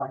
I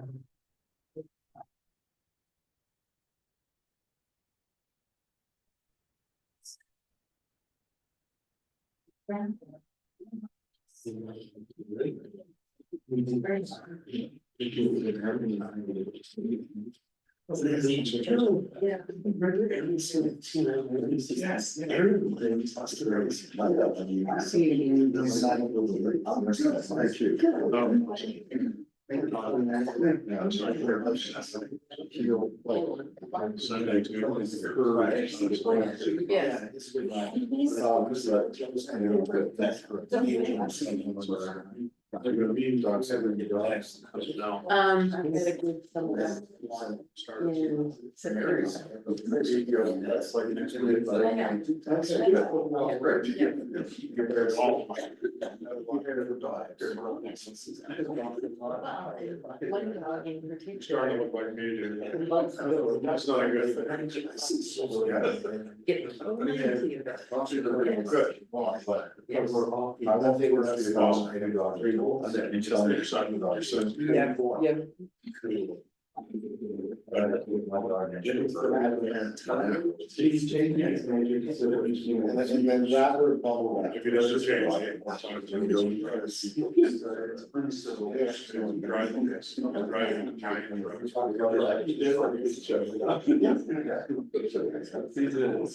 had a good one dog in particular. That's not a good thing.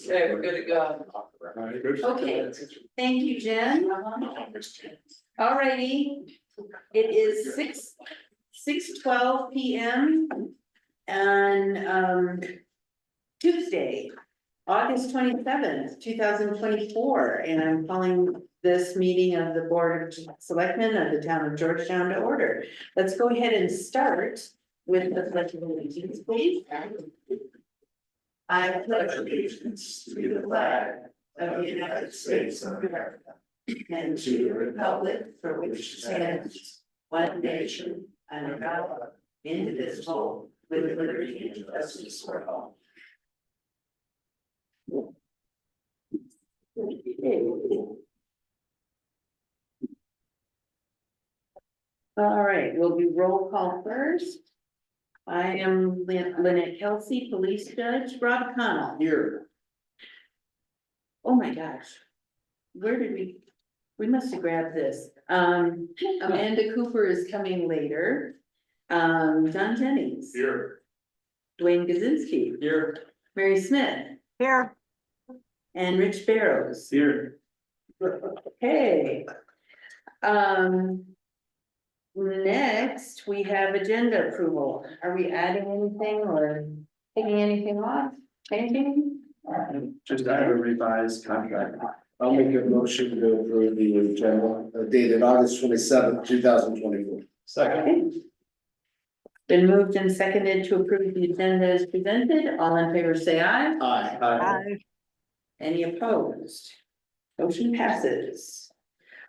Okay, we're good to go. Okay, thank you, Jen. Alrighty, it is 6:12 p.m. on Tuesday, August 27th, 2024, and I'm calling this meeting of the Board of Selectmen of the Town of Georgetown to order. Let's go ahead and start with the Pledge of Allegiance, please. I pledge allegiance to the flag of the United States of America and to the republic for which it stands, one nation, under God, indivisible, with liberty and justice for all. All right, we'll do roll call first. I am Lynette Kelsey, police judge. Rob Connell. Here. Oh my gosh. Where did we must have grabbed this. Amanda Cooper is coming later. John Jennings. Here. Dwayne Gazinski. Here. Mary Smith. Here. And Rich Barrows. Here. Okay. Next, we have agenda approval. Are we adding anything or taking anything off? Anything? Just I have a revised contract. I'll make a motion to approve the agenda dated August 27th, 2024. Okay. Been moved and seconded to approve the agenda as presented. All in favor, say aye. Aye. Aye. Any opposed? Motion passes.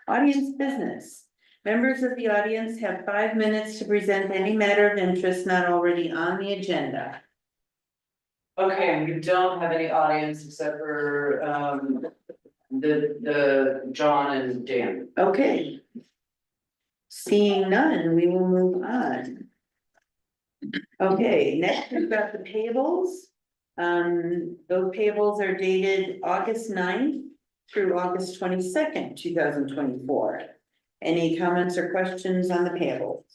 Audience business. Members of the audience have 5 minutes to present any matter of interest not already on the agenda. Okay, we don't have any audience except for the John and Dan. Okay. Seeing none, we will move on. Okay, next we've got the payables. Those payables are dated August 9th through August 22nd, 2024. Any comments or questions on the payables?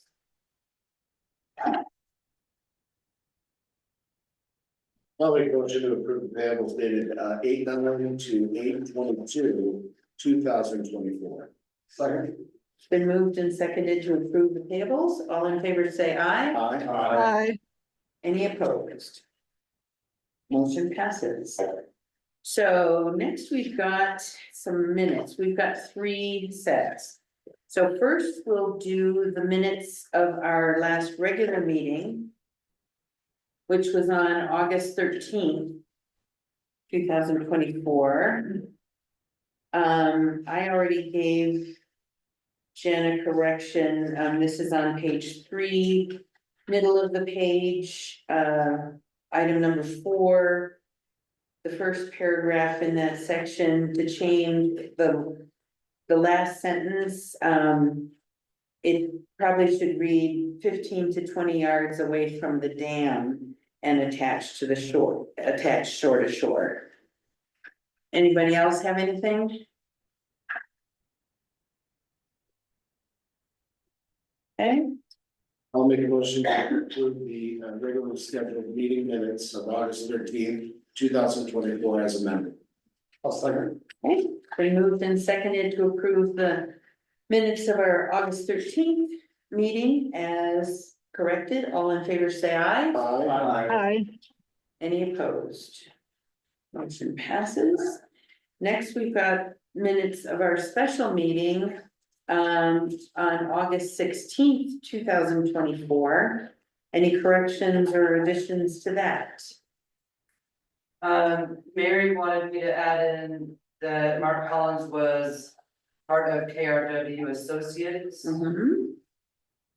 I'll make a motion to approve the payables dated 8/9 to 8/22, 2024. Second. It's been moved and seconded to approve the payables. All in favor, say aye. Aye. Aye. Any opposed? Motion passes. So next we've got some minutes. We've got 3 sets. So first we'll do the minutes of our last regular meeting, which was on August 13th, 2024. I already gave Jen a correction. This is on page 3, middle of the page, item number 4. The first paragraph in that section to change the last sentence, it probably should read 15 to 20 yards away from the dam and attached to the shore, attached shore to shore. Anybody else have anything? Okay, I'll make a motion to approve the regularly scheduled meeting minutes of August 13th, 2024 as amended. I'll second. okay, we moved and seconded to approve the minutes of our August 13th meeting as corrected. All in favor, say aye. Aye. Any opposed? Motion passes. Next, we've got minutes of our special meeting on August 16th, 2024. Any corrections or additions to that? Mary wanted me to add in that Mark Collins was part of KRW Associates. Mhm.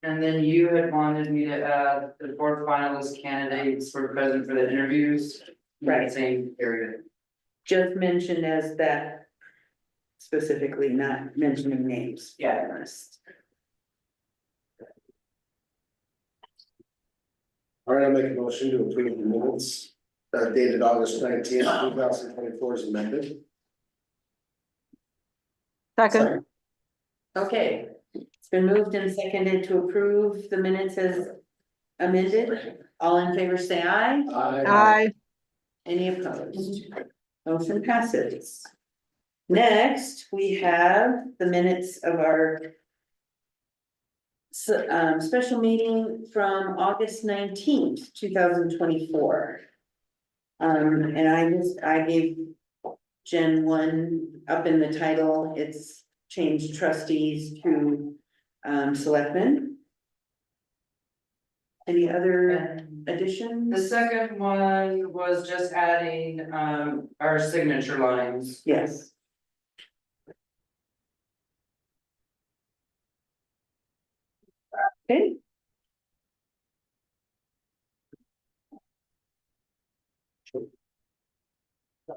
And then you had wanted me to add the 4 finalist candidates for president for the interviews. in the Right. Same period. Just mentioned as that specifically, not mentioning names. Yeah. All right, I'll make a motion to approve the minutes dated August 19th, 2024 as amended. Second. Okay, it's been moved and seconded to approve the minutes as amended. All in favor, say aye. Aye. Any opposed? Motion passes. Next, we have the minutes of our special meeting from August 19th, 2024. And I gave Jen one up in the title. It's changed trustees to selectmen. Any other And additions? the second one was just adding our signature lines. Yes. Okay.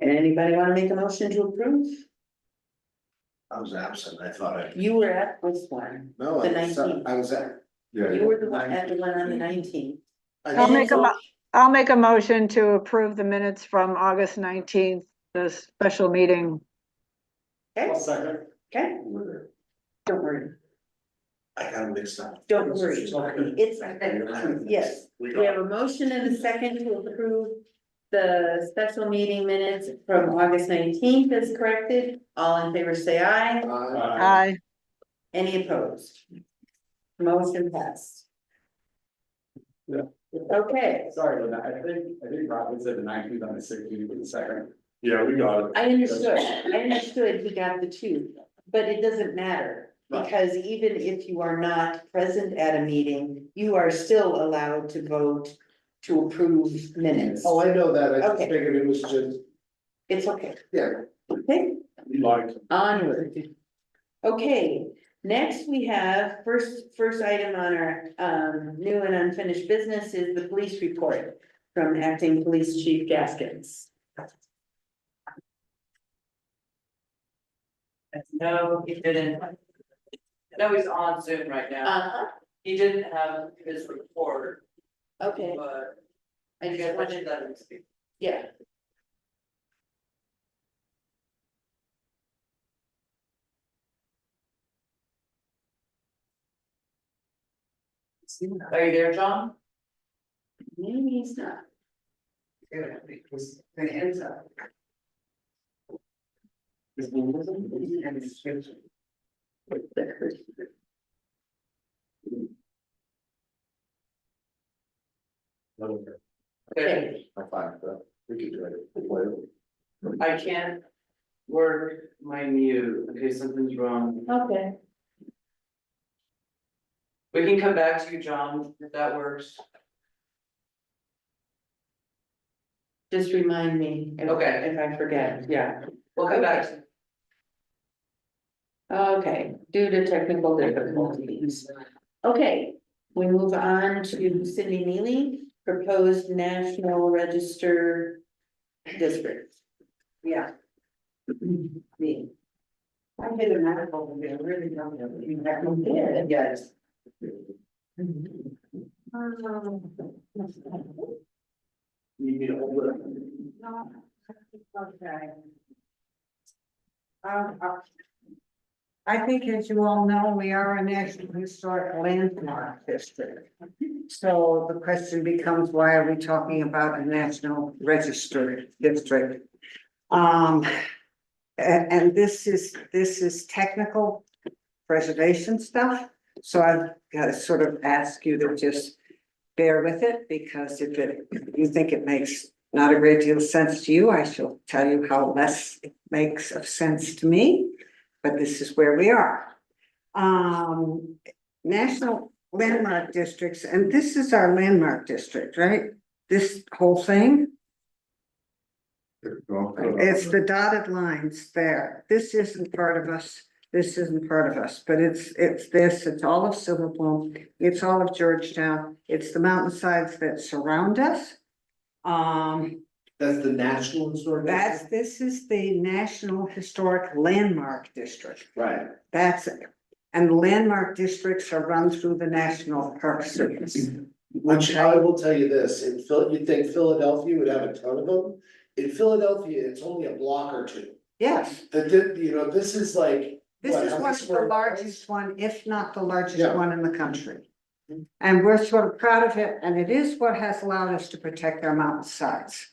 And anybody want to make a motion to approve? I was absent, I thought I. You were at this one. No, The I was 19th. I was at. You were the one at the one on the 19th. I'll make I'll make a motion to approve the minutes from August 19th, the special meeting. Okay, second. okay, don't worry, I got mixed up. don't worry. It's, yes, we have a motion and a second to approve the special meeting minutes from August 19th as corrected. All in favor, say aye. Aye. Any opposed? Motion passed. Yeah. Okay, Sorry, but I think Robin said the 19th on the 16th for the second. Yeah, we got it. I understood he got the two, but it doesn't matter. Because even if you are not present at a meeting, you are still allowed to vote to approve minutes. Oh, I know that, I just Okay. figured it was just, It's okay, yeah. okay, We liked it. onward. Okay, next we have, first item on our new and unfinished business is the police report from Acting Police Chief Gaskins. No, he didn't. No, he's on Zoom right now. He didn't have his report, Okay, but I I just wanted wanted, that to speak. yeah. Are you there, John? Maybe he's not. Yeah, because the hands up. Okay, I'm fine with that, we could do it. I can't work my mute, okay, something's wrong. Okay. We can come back to you, John, if that works. Just remind me. Okay. If I forget, yeah. We'll come back to Okay, due to technical difficulties. Okay, we move on to Cindy Neely, proposed National Register District. Yeah. Me. I did a medical, they really don't have. Yeah. Yes. You need to hold it. No, okay. I think, as you all know, we are a National Historic Landmark District. So the question becomes, why are we talking about a National Register District? And this is technical preservation stuff, so I've got to sort of ask you to just bear with it, because if you think it makes not a great deal of sense to you, I shall tell you how less it makes of sense to me, but this is where we are. National landmark districts, and this is our landmark district, right? This whole thing, it's the dotted lines there. This isn't part of us. This isn't part of us, but it's this, it's all of Silver Plume, it's all of Georgetown, it's the mountainsides that surround us. That's the National Historic. This is the National Historic Landmark District. Right. That's it. And the landmark districts are run through the National Park Service. Which I will tell you this, in you'd think Philadelphia would have a ton of them. In Philadelphia, it's only a block or two. Yes, This is like. this what, is how one many of the square largest one, if not the largest Yeah. one in the country. And we're sort of proud of it, and it is what has allowed us to protect our mountainsides.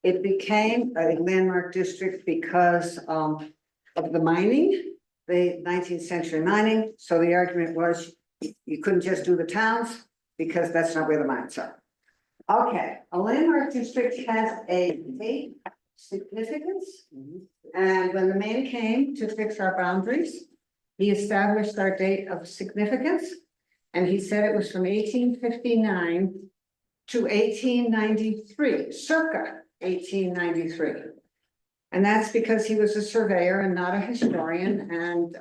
It became a landmark district because of the mining, the 19th century mining. So the argument was you couldn't just do the towns because that's not where the mines are. Okay, a landmark district has a date significance. And when the man came to fix our boundaries, he established our date of significance. And he said it was from 1859 to 1893, circa 1893. And that's because he was a surveyor and not a historian. And,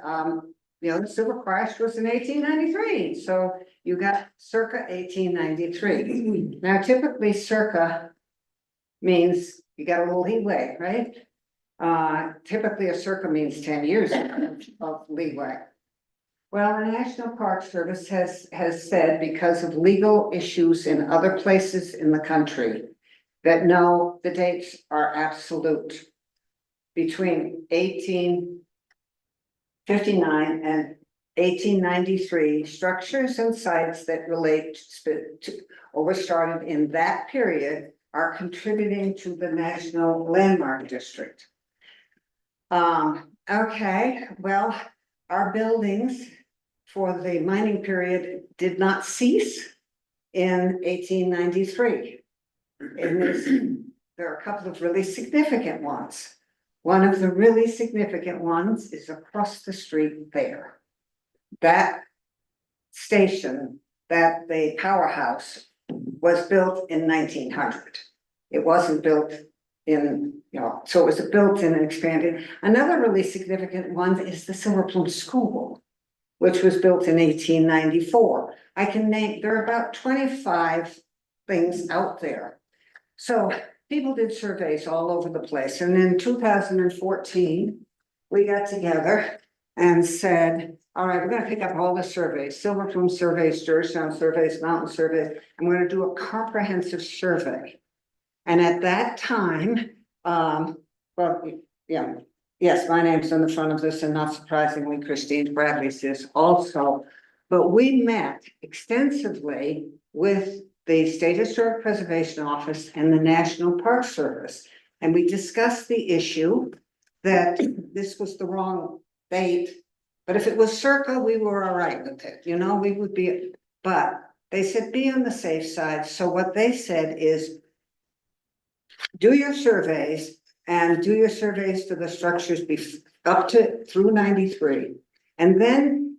the Civil Crash was in 1893. So you got circa 1893. Now, typically circa means you got a little leeway, right? Typically a circa means 10 years of leeway. Well, the National Park Service has said, because of legal issues in other places in the country, that no, the dates are absolute. Between 1859 and 1893, structures and sites that relate to or were started in that period are contributing to the National Landmark District. Okay, well, our buildings for the mining period did not cease in 1893. There are a couple of really significant ones. One of the really significant ones is across the street there. That station, the powerhouse, was built in 1900. It wasn't built in, so it was built and expanded. Another really significant one is the Silver Plume School, which was built in 1894. I can name, there are about 25 things out there. So people did surveys all over the place. And in 2014, we got together and said, all right, we're going to pick up all the surveys, Silver Plume surveys, Georgetown surveys, mountain surveys, and we're going to do a comprehensive survey. And at that time, yes, my name's on the front of this, and not surprisingly, Christine Bradley's is also. But we met extensively with the State Historic Preservation Office and the National Park Service. And we discussed the issue that this was the wrong date, but if it was circa, we were all right with it, we would be, but they said, be on the safe side. So what they said is, do your surveys and do your surveys for the structures up to through 93. And then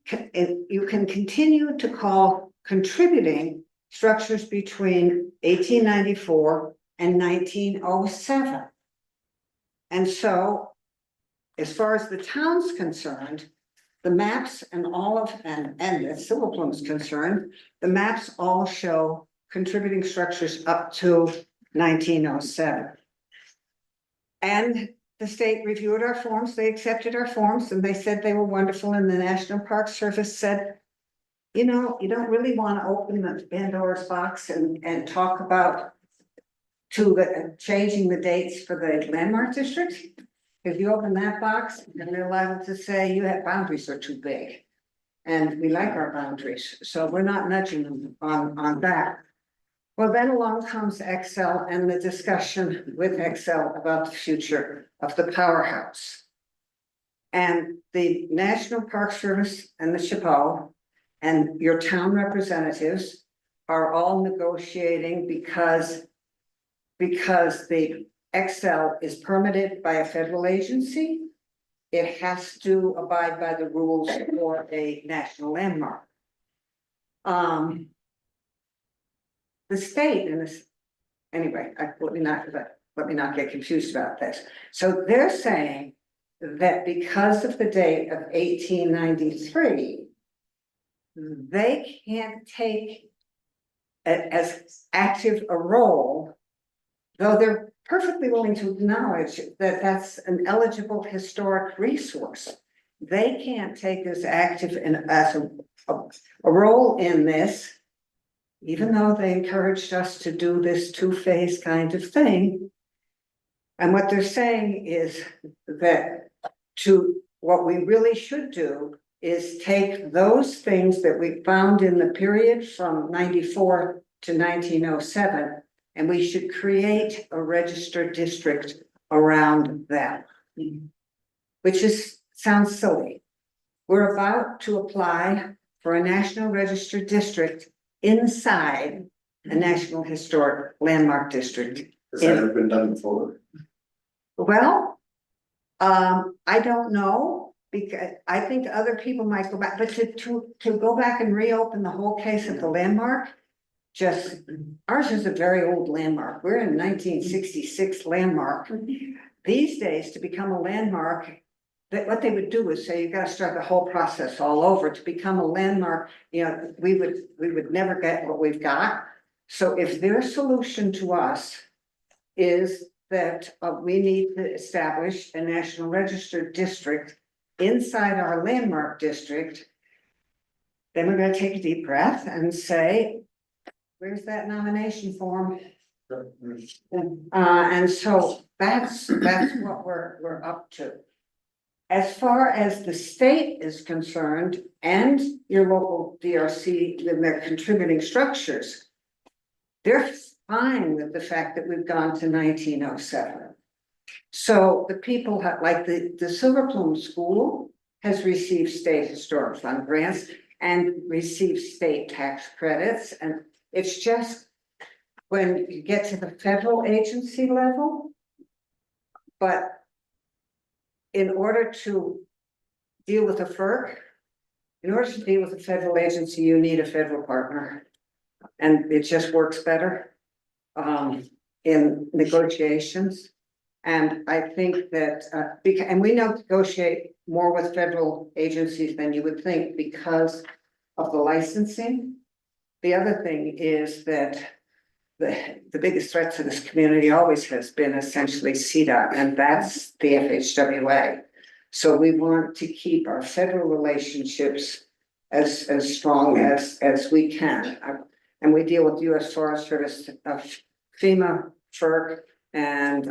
you can continue to call contributing structures between 1894 and 1907. And so, as far as the town's concerned, the maps and as Silver Plume is concerned, the maps all show contributing structures up to 1907. And the state reviewed our forms, they accepted our forms, and they said they were wonderful, and the National Park Service said, you know, you don't really want to open the Pandora's box and talk about changing the dates for the landmark district. If you open that box, then they're liable to say you have boundaries are too big. And we like our boundaries, so we're not nudging them on that. Well, then along comes Excel and the discussion with Excel about the future of the powerhouse. And the National Park Service and the Chapeau and your town representatives are all negotiating because the Excel is permitted by a federal agency. It has to abide by the rules for a national landmark. The state and this, anyway, let me not get confused about this. So they're saying that because of the date of 1893, they can't take as active a role, though they're perfectly willing to acknowledge that that's an eligible historic resource. They can't take as active as a role in this, even though they encouraged us to do this two-phase kind of thing. And what they're saying is that what we really should do is take those things that we found in the period from 94 to 1907, and we should create a registered district around that, which sounds silly. We're about to apply for a national registered district inside a National Historic Landmark District. Has that ever been done before? Well, I don't know, because I think other people might go back, but to go back and reopen the whole case of the landmark, ours is a very old landmark. We're in 1966 landmark. These days, to become a landmark, what they would do is say, you gotta start the whole process all over. To become a landmark, you know, we would never get what we've got. So if their solution to us is that we need to establish a national registered district inside our landmark district, then we're gonna take a deep breath and say, where's that nomination form? And so that's what we're up to. As far as the state is concerned and your local DRC with their contributing structures, they're fine with the fact that we've gone to 1907. So the people have, like the Silver Plume School has received state historic fund grants and received state tax credits. And it's just when you get to the federal agency level, but in order to deal with a FERC, in order to deal with a federal agency, you need a federal partner. And it just works better in negotiations. And I think that, and we negotiate more with federal agencies than you would think because of the licensing. The other thing is that the biggest threat to this community always has been essentially CDOT, and that's the FHWA. So we want to keep our federal relationships as strong as we can. And we deal with US Forest Service, FEMA, FERC, and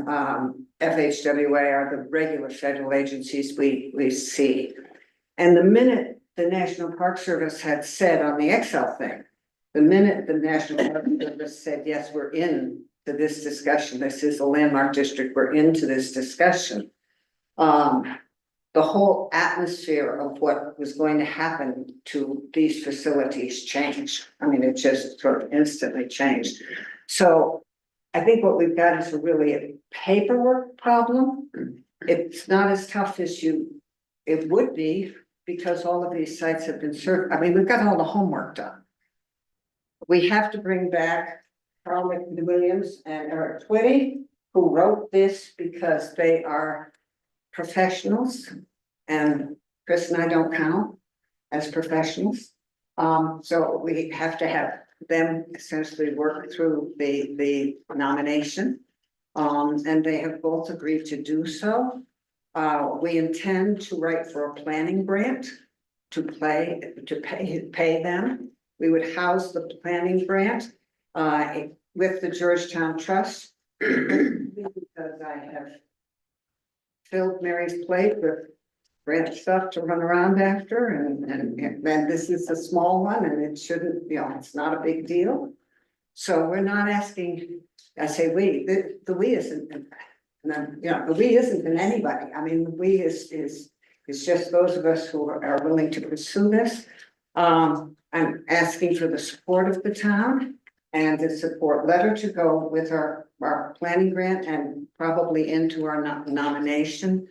FHWA are the regular federal agencies we see. And the minute the National Park Service had said on the Excel thing, the minute the National Park Service said, yes, we're in to this discussion, this is a landmark district, we're into this discussion. The whole atmosphere of what was going to happen to these facilities changed. I mean, it just sort of instantly changed. So I think what we've got is really a paperwork problem. It's not as tough as it would be because all of these sites have been served. I mean, we've got all the homework done. We have to bring back Carl McWilliams and Eric Twitty, who wrote this because they are professionals, and Chris and I don't count as professionals. So we have to have them essentially work through the nomination. And they have both agreed to do so. We intend to write for a planning grant pay them. We would house the planning grant with the Georgetown Trust. Because I have filled Mary's plate with grant stuff to run around after, and this is a small one, and it shouldn't, it's not a big deal. So we're not asking, I say we, the we isn't, the we isn't in anybody. I mean, the we is just those of us who are willing to pursue this. I'm asking for the support of the town and the support letter to go with our planning grant and probably into our nomination.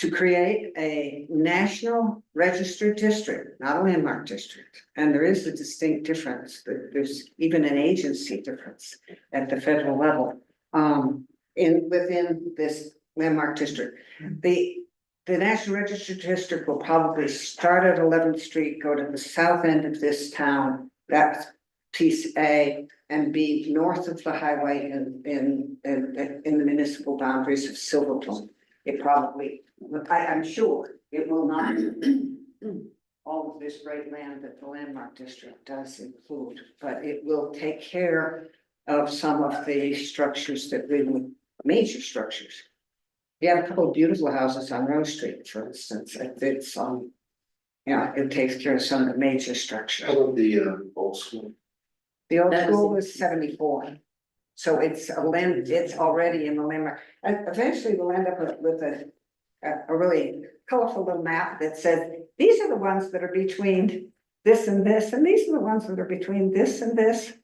To create a national registered district, not a landmark district. And there is a distinct difference. There's even an agency difference at the federal level within this landmark district. The National Registered District will probably start at 11th Street, go to the south end of this town, that's piece A, and be north of the highway in the municipal boundaries of Silverton. It probably, I'm sure it will not all of this great land that the landmark district does include, but it will take care of some of the structures that really, major structures. We have a couple of beautiful houses on Rose Street, for instance. It's it takes care of some of the major structures. How about the old school? The old school was 74. So it's it's already in the landmark. And eventually we'll end up with a really colorful little map that says, these are the ones that are between this and this, and these are the ones that are between this and this.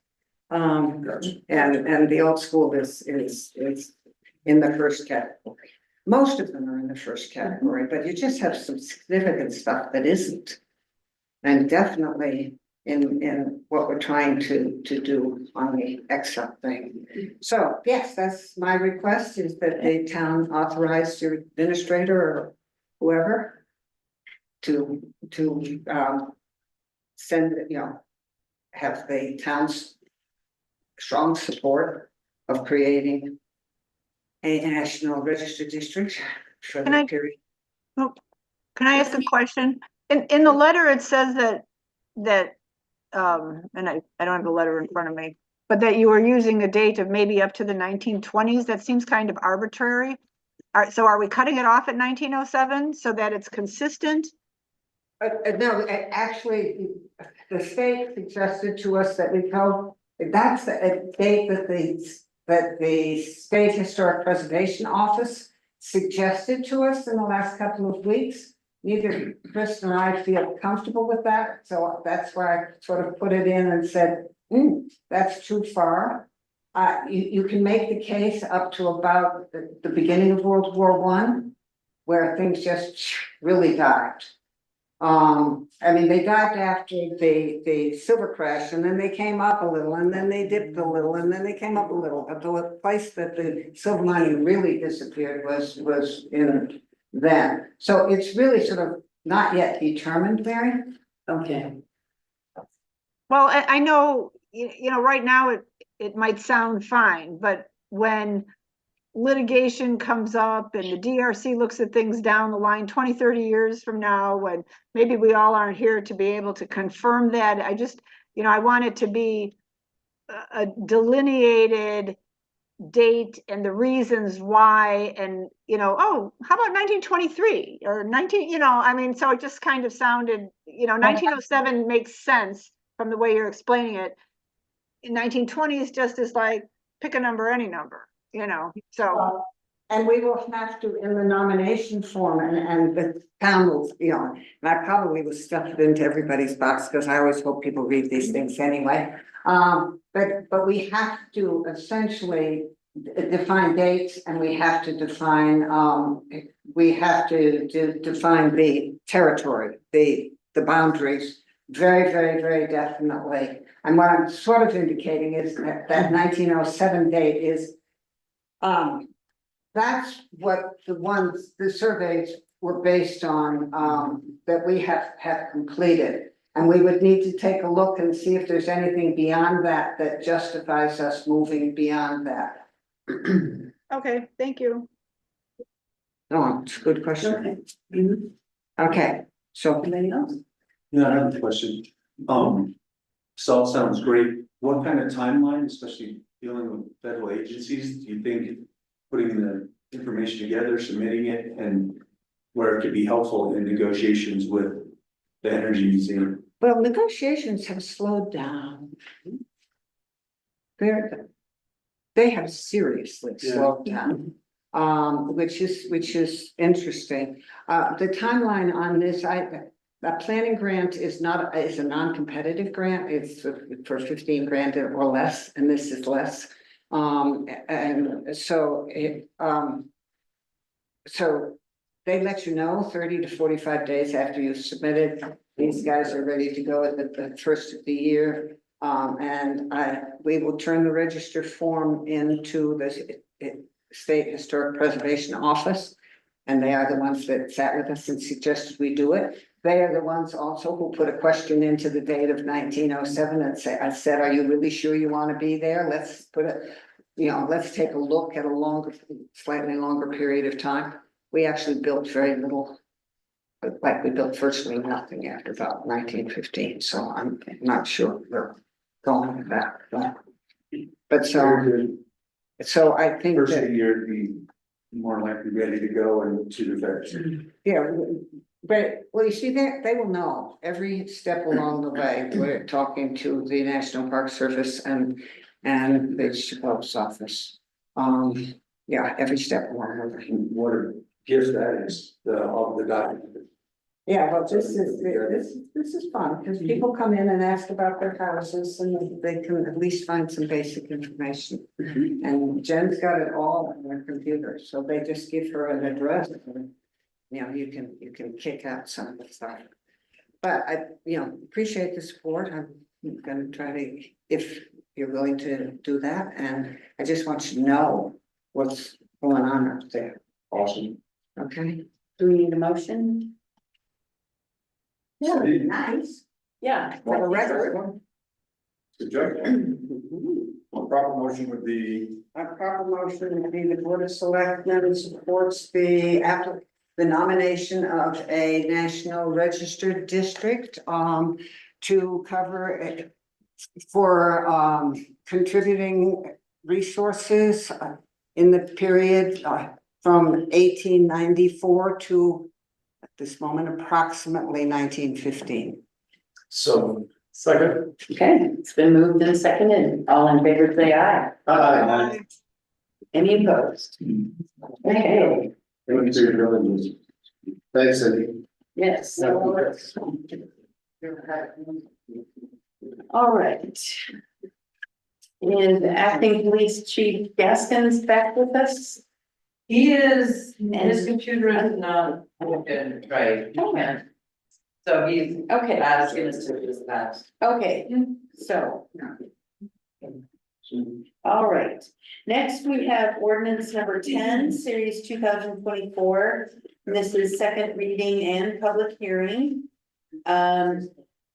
Gotcha. And the old school is in the first category. Most of them are in the first category, but you just have some significant stuff that isn't. And definitely in what we're trying to do on the Excel thing. So yes, that's my request, is that a town authorize your administrator or whoever to send, have the town's strong support of creating a national registered district for the period. Can I ask a question? In the letter, it says that and I don't have the letter in front of me, but that you were using a date of maybe up to the 1920s. That seems kind of arbitrary. So are we cutting it off at 1907 so that it's consistent? No, actually, the state suggested to us that we go, that's a date that the State Historic Preservation Office suggested to us in the last couple of weeks. Neither Chris nor I feel comfortable with that, so that's why I sort of put it in and said, that's too far. You can make the case up to about the beginning of World War I, where things just really dived. I mean, they dived after the silver crash, and then they came up a little, and then they dipped a little, and then they came up a little. But the place that the silver mining really disappeared was in then. So it's really sort of not yet determined, Mary. Okay. Well, I know, right now it might sound fine, but when litigation comes up and the DRC looks at things down the line 20, 30 years from now, when maybe we all aren't here to be able to confirm that, I just, I want it to be a delineated date and the reasons why, and oh, how about 1923 or 19, I mean, so it just kind of sounded, 1907 makes sense from the way you're explaining it. In 1920s just is like pick a number, any number, so. And we will have to, in the nomination form, and the town will, and I probably will stuff it into everybody's box, because I always hope people read these things anyway. But we have to essentially define dates, and we have to define, define the territory, the boundaries, very, very, very definitely. And what I'm sort of indicating is that 1907 date is, that's what the surveys were based on, that we have completed. And we would need to take a look and see if there's anything beyond that that justifies us moving beyond that. Okay, thank you. No, it's a good question. Okay. Mhm. Okay, So, Anybody else? Yeah, I have a question. So it sounds great. What kind of timeline, especially dealing with federal agencies, do you think putting the information together, submitting it, and where it could be helpful in negotiations with the energy museum? well, negotiations have slowed down. They have seriously Yeah. slowed down. Which is interesting. The timeline on this, a planning grant is a non-competitive grant. It's for 15 grand or less, and this is less. And so so they let you know 30 to 45 days after you've submitted. These guys are ready to go at the first of the year. And we will turn the register form into the State Historic Preservation Office. And they are the ones that sat with us and suggested we do it. They are the ones also who put a question into the date of 1907 and I said, are you really sure you want to be there? Let's put it, let's take a look at a slightly longer period of time. We actually built very little. Like we built virtually nothing after about 1915, so I'm not sure we're going with that. But so I think First of that, the year, to be more likely ready to go and to the feds. yeah, but, well, you see, they will know every step along the way. We're talking to the National Park Service and the Chicago's office. Yeah, every step along the way. What a gift that is, all the document. Yeah, well, this is fun, because people come in and ask about their houses and they can at least find some basic information. And Jen's got it all on her computer, so they just give her an address. And, you can kick out some of the stuff. But I, appreciate the support. I'm gonna try to, if you're willing to do that, and I just want you to know what's going on up there, Awesome. okay? Do we need a motion? Yeah, nice. Yeah. For the record. A proper motion would be. A proper motion would be the Board of Selectmen supports the nomination of a national registered district to cover for contributing resources in the period from 1894 to at this moment approximately 1915. So, second. Okay, it's been moved and seconded. All in favor, say aye. Any opposed? Okay, Thank you for your diligence. Thanks, Cindy. yes. All right. Is acting police chief Gaskins back with us? He is, his computer is not working right. Okay. So he's Okay, asking us to do that. okay, so. All right, next we have ordinance number 10, series 2024. This is second reading and public hearing. An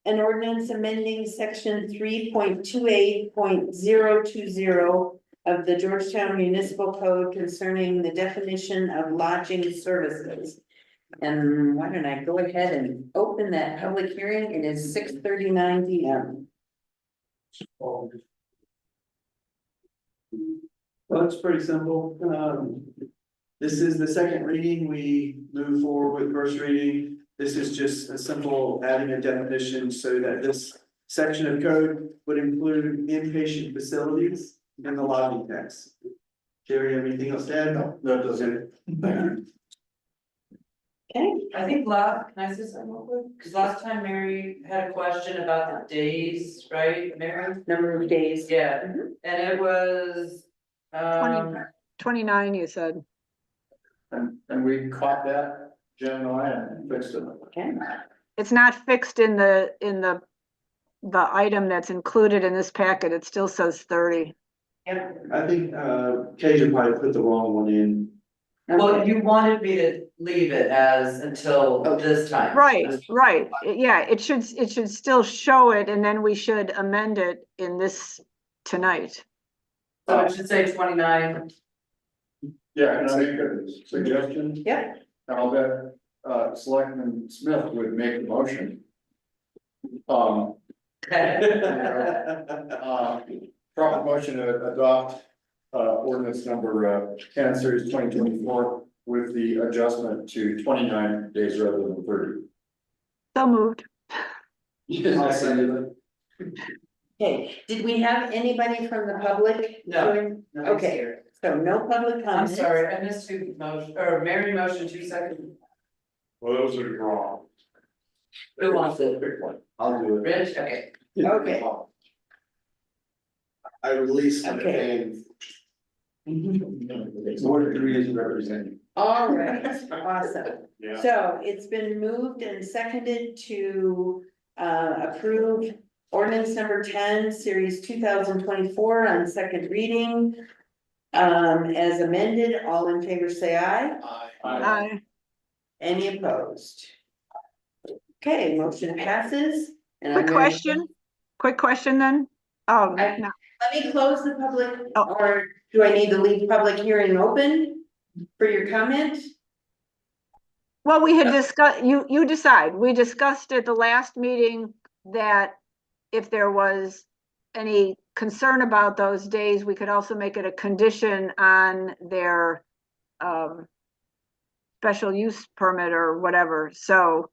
ordinance amending section 3.28.020 of the Georgetown Municipal Code concerning the definition of lodging services. And why don't I go ahead and open that public hearing? It is 6:39 p.m. Well, it's pretty simple. This is the second reading. We move forward with first reading. This is just a simple adding a definition so that this section of code would include inpatient facilities in the lodging tax. Jerry, have anything else to add? No, that doesn't. Okay, I think can I say something real quick? Cause last time Mary had a question about the days, right, Mary? number of days. Yeah, and it was, 29, you said. And we caught that, Jen and I, and fixed it. Okay, It's not fixed in the item that's included in this packet. It still says 30. I think, Kajan probably put the wrong one in. well, you wanted me to leave it as until this time. Right. Yeah, it should still show it, and then we should amend it in this tonight. So it should say 29. Yeah, can I make a suggestion? yep, I'll bet, Selectman Smith would make the motion. Proper motion to adopt, ordinance number, 10 series 2024 with the adjustment to 29 days rather than 30. So moved. I'll second Okay, did we have anybody from the public? No. join? Nobody's Okay, here. so no public I'm comments. sorry, I missed who motion, or Mary motion 2 seconds. Well, those are wrong. Who wants it? I'll do it. Rich, okay. Okay. I release the Okay. It's Ward 3 is represented. All right, awesome. Yeah. So it's been moved and seconded to approve ordinance number 10, series 2024 on second reading. As amended, all in favor say aye. Aye. Any opposed? Okay, motion passes. And I'm Quick question then. I- No. Let me close the public, Oh. or do I need to leave public hearing open for your comment? Well, we had discussed, you decide. We discussed at the last meeting that if there was any concern about those days, we could also make it a condition on their special use permit or whatever. So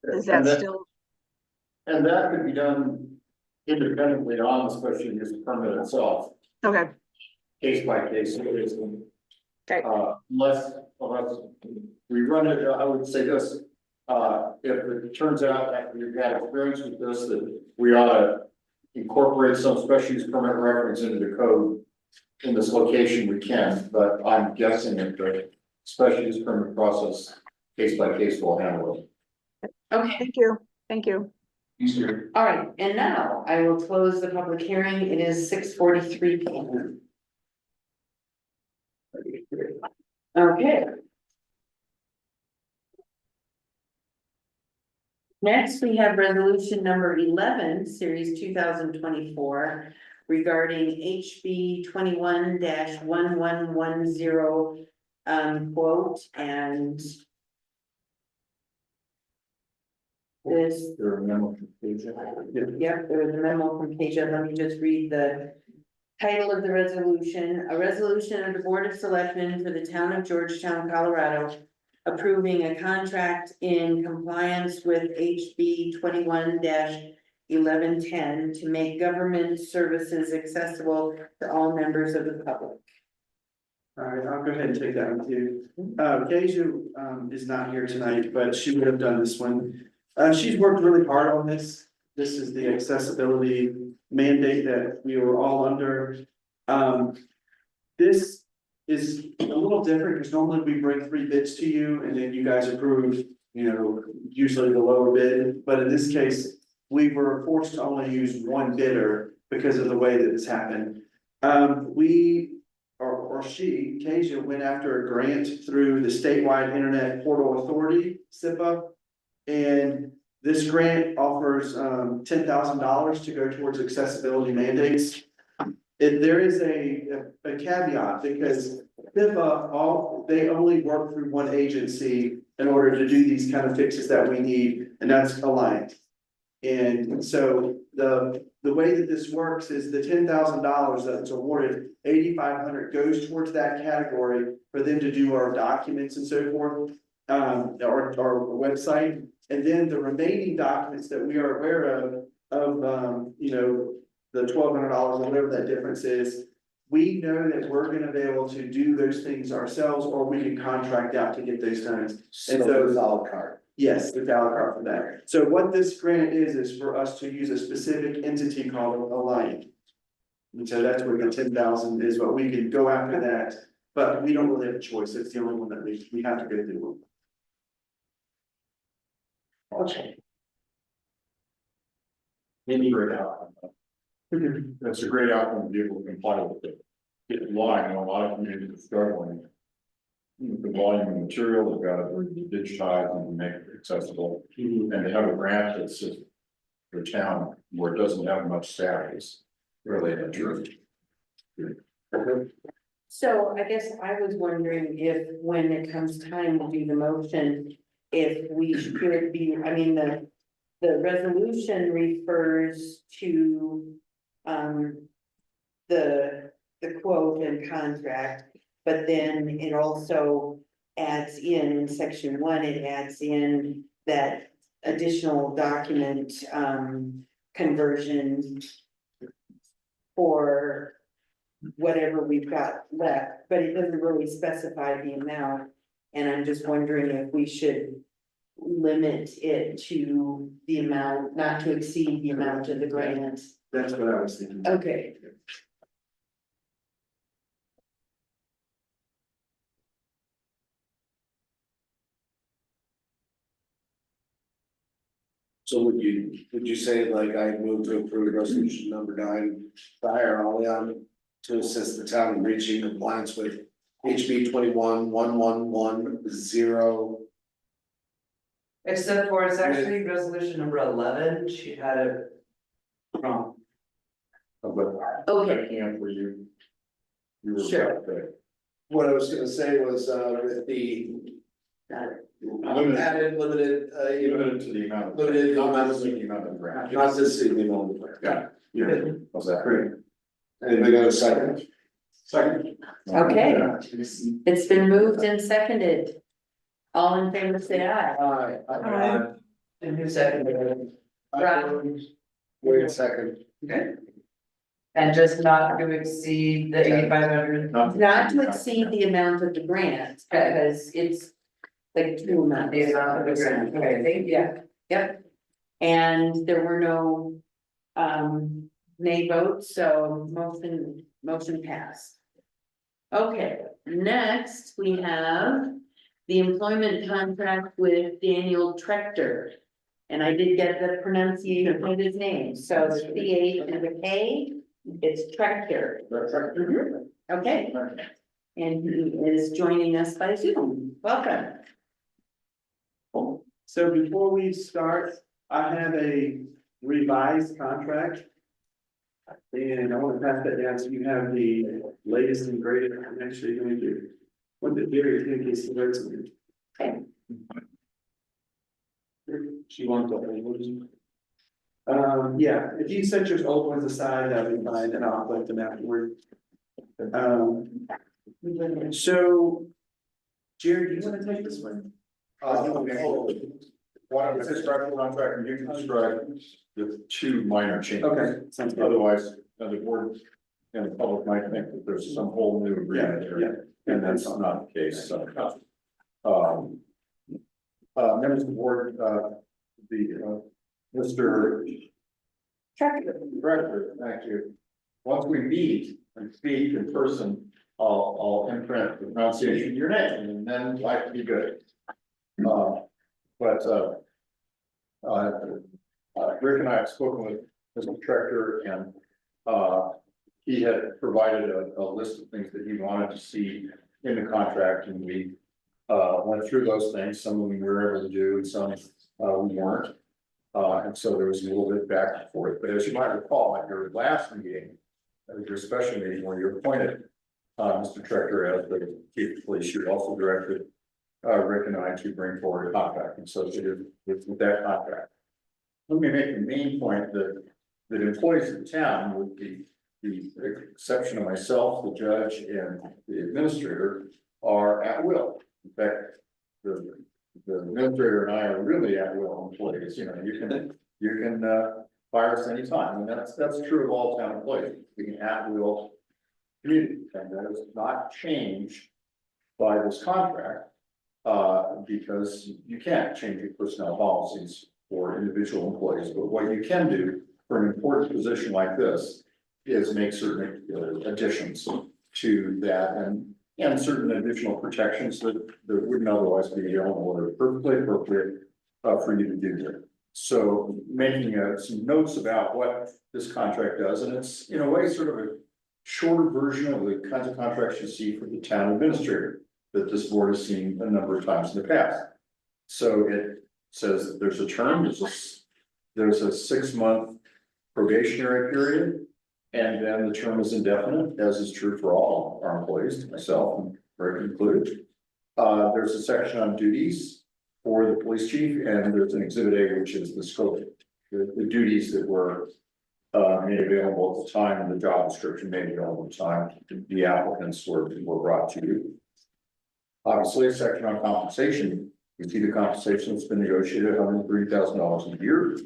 is that still, And that could be done independently on the special use permit itself, okay, case by case. Okay. Unless we run it, I would say this, if it turns out after you've had experience with this, that we ought to incorporate some special use permit reference into the code in this location, we can, but I'm guessing that the special use permit process, case by case, will handle it. Okay, thank you. Easier. all right, and now I will close the public hearing. It is 6:43 p.m. Okay. Next, we have resolution number 11, series 2024, regarding HB 21-1110, quote, and this, There are memo pages. yep, there was a memo from Keisha. Let me just read the title of the resolution. A resolution of the Board of Selectmen for the town of Georgetown, Colorado, approving a contract in compliance with HB 21-1110 to make government services accessible to all members of the public. All right, I'll go ahead and take that one too. Keisha, is not here tonight, but she would have done this one. She's worked really hard on this. This is the accessibility mandate that we were all under. This is a little different because normally we bring 3 bids to you and then you guys approve, usually the lower bid. But in this case, we were forced to only use 1 bidder because of the way that this happened. She, Keisha, went after a grant through the Statewide Internet Portal Authority, SIPA. And this grant offers $10,000 to go towards accessibility mandates. There is a caveat because SIPA, they only work through one agency in order to do these kind of fixes that we need, and that's Alliant. And so the way that this works is the $10,000 that's awarded, $8,500 goes towards that category for them to do our documents and so forth, our website. And then the remaining documents that we are aware of the $1,200 or whatever that difference is, we know that we're gonna be able to do those things ourselves, or we can contract out to get those done. So it's a la carte. Yes, the dollar card for that. So what this grant is for us to use a specific entity called Alliant. And so that's where the 10,000 is, what we can go after that, but we don't really have a choice. It's the only one that we have to go through. Okay. Any great outcome. That's a great outcome to be able to comply with it. Get the law, a lot of communities are struggling. With the volume of material, they've got to digitize and make it accessible. And they have a grant that's just for town where it doesn't have much staff is really a truth. So I guess I was wondering if, when it comes time to do the motion, if we should be, I mean, the resolution refers to, the quote and contract, but then it also adds in section 1, it adds in that additional document, conversion for whatever we've got left, but it doesn't really specify the amount. And I'm just wondering if we should limit it to the amount, not to exceed the amount of the grant. That's what I was thinking. Okay, So would you say like I move to approve resolution number 9, to hire Alion to assist the town in reaching compliance with HB 21-1110. Except for it's actually resolution number 11, she had it wrong. But okay, and were you? You were Sure. about to- What I was gonna say was, with the got it. added limited, Limited to the amount. Limited Not amount. to the amount of grant. not this evening only. Yeah, yeah, was that Great. Anybody got a second? second? Okay. It's been moved and seconded. All in favor, say aye. Aye. And who seconded it? Rob. Wait a second. Okay. And just not to exceed the 8,500. Not to exceed the amount of the grant, because it's like two amounts. The amount of the grant. Okay, thank you. Yeah, yep. And there were no nay votes, so motion passed. Okay, next we have the employment contract with Daniel Trechter. And I did get the pronunciation of his name, so the CH is a K, it's Trechter. Mhm. Okay, and he is joining us by Zoom. Welcome. So before we start, I have a revised contract. And I want to pass that down so you have the latest and greatest. I'm actually going to, what the very in case it works. Okay. She wanted to hold it. Yeah, if you set your old ones aside, that'll be fine, and I'll collect them afterward. So. Jared, do you want to take this one? Okay. Why don't I describe the contract and you can describe the two minor changes? Okay, sounds good. Otherwise, the board and the public might think that there's some whole new agreement Yeah, here, and that's not the case, so. Members of the board, Mr. Director, thank you. Once we meet and speak in person, I'll imprint the pronunciation of your name, and then life will be good. Rick and I have spoken with Mr. Trechter, and he had provided a list of things that he wanted to see in the contract, and we went through those things. Some of them we were able to do, and some we weren't. And so there was a little bit back and forth, but as you might recall, at your last meeting, at your special meeting where you appointed Mr. Trechter as the chief of police, you also directed Rick and I to bring forward a contract associated with that contract. Let me make the main point that employees of the town, with the exception of myself, the judge, and the administrator, are at will. In fact, the administrator and I are really at will employees. You know, you can fire us anytime, and that's true of all town employees. We can at will community, and that is not changed by this contract. Because you can't change your personnel policies for individual employees, but what you can do for an important position like this is make certain additions to that and certain additional protections that wouldn't otherwise be available or perfectly appropriate for you to do there. So making some notes about what this contract does, and it's in a way sort of a shorter version of the kinds of contracts you see for the town administrator that this board has seen a number of times in the past. So it says that there's a term, there's a 6-month probationary period, And then the term is indefinite, as is true for all our employees, myself included. There's a section on duties for the police chief, and there's an exhibit A, which is the scope, the duties that were made available at the time, and the job description made available at the time, the applicants were brought to you. Obviously, a section on compensation, you see the compensation that's been negotiated, $103,000 a year.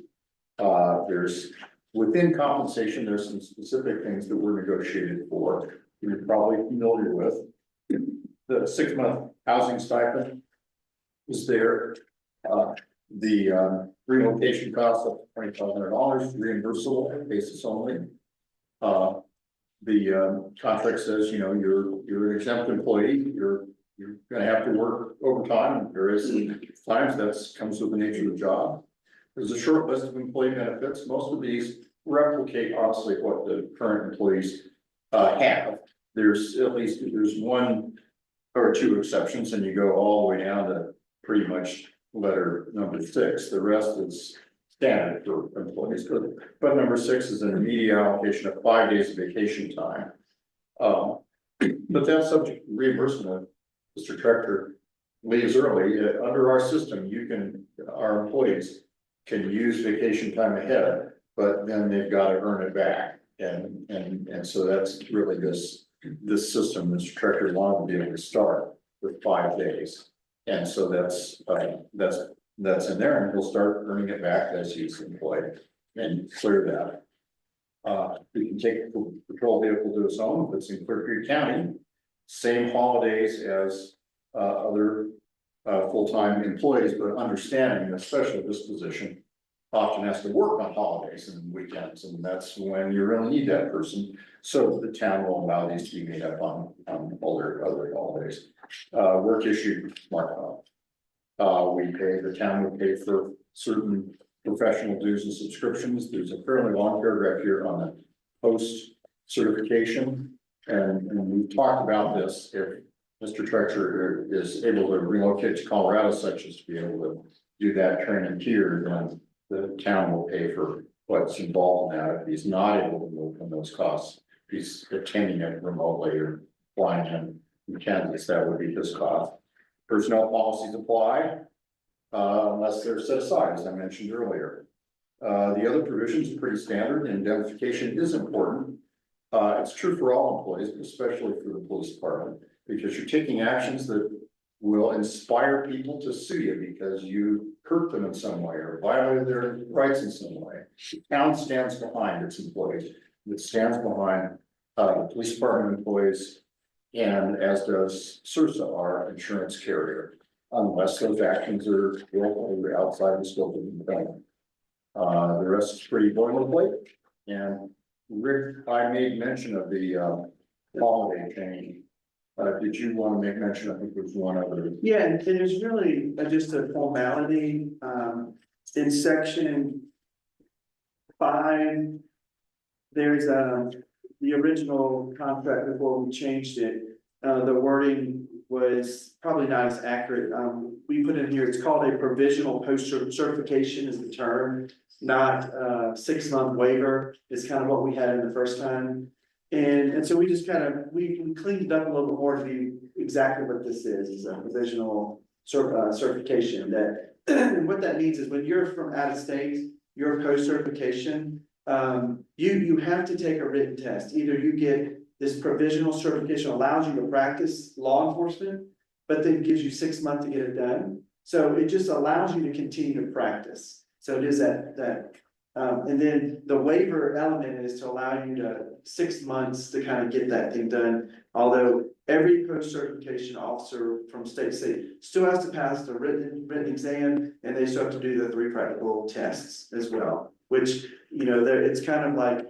There's, within compensation, there's some specific things that were negotiated for, you're probably familiar with. The 6-month housing stipend is there. The relocation cost of $2,500 reimbursable basis only. The contract says, you know, you're an exempt employee, you're gonna have to work overtime. There is times that comes with the nature of the job. There's a short list of employee benefits. Most of these replicate obviously what the current employees have. There's at least one or two exceptions, and you go all the way down to pretty much letter number 6. The rest is standard for employees, but number 6 is an immediate allocation of 5 days of vacation time. But that's subject to reimbursement. Mr. Director leaves early. Under our system, our employees can use vacation time ahead, but then they've got to earn it back. And so that's really this system Mr. Director wanted to be able to start with 5 days. And so that's in there, and he'll start earning it back as he's employed and clear that. We can take a patrol vehicle to his home if it's in Clear Creek County, same holidays as other full-time employees, but understanding, especially this position, often has to work on holidays and weekends, and that's when you really need that person. So the town will allow these to be made up on other holidays. Work issue markup. The town would pay for certain professional dues and subscriptions. There's a fairly long paragraph here on the post certification. And we've talked about this. If Mr. Treacher is able to relocate to Colorado, such as to be able to do that training here, then the town will pay for what's involved in that. If he's not able to move from those costs, if he's attending it remotely or flying in Kansas, that would be his cost. Personnel policies apply unless they're set aside, as I mentioned earlier. The other provisions are pretty standard, and indemnification is important. It's true for all employees, but especially for the police department, because you're taking actions that will inspire people to sue you because you hurt them in some way or violated their rights in some way. The town stands behind its employees. It stands behind the police department employees, and as does SURSA, our insurance carrier, unless those actions are willfully outside the scope of the employment. The rest is pretty boilerplate. And Rick, I made mention of the holiday change. Did you want to make mention? I think there's one other. Yeah, and there's really just a formality, in section 5. There's the original contract before we changed it. The wording was probably not as accurate. We put in here, it's called a provisional post certification is the term, not 6-month waiver is kind of what we had in the first time. And so we just kind of, we cleaned it up a little bit more to be exactly what this is a provisional certification. That and what that means is when you're from out of state, your post certification, you have to take a written test. Either you get this provisional certification allows you to practice law enforcement, but then gives you 6 months to get it done. So it just allows you to continue to practice. So it is that. And then the waiver element is to allow you to 6 months to kind of get that thing done. Although every post certification officer from state to state still has to pass the written exam, and they still have to do the 3 practical tests as well, which, you know, it's kind of like,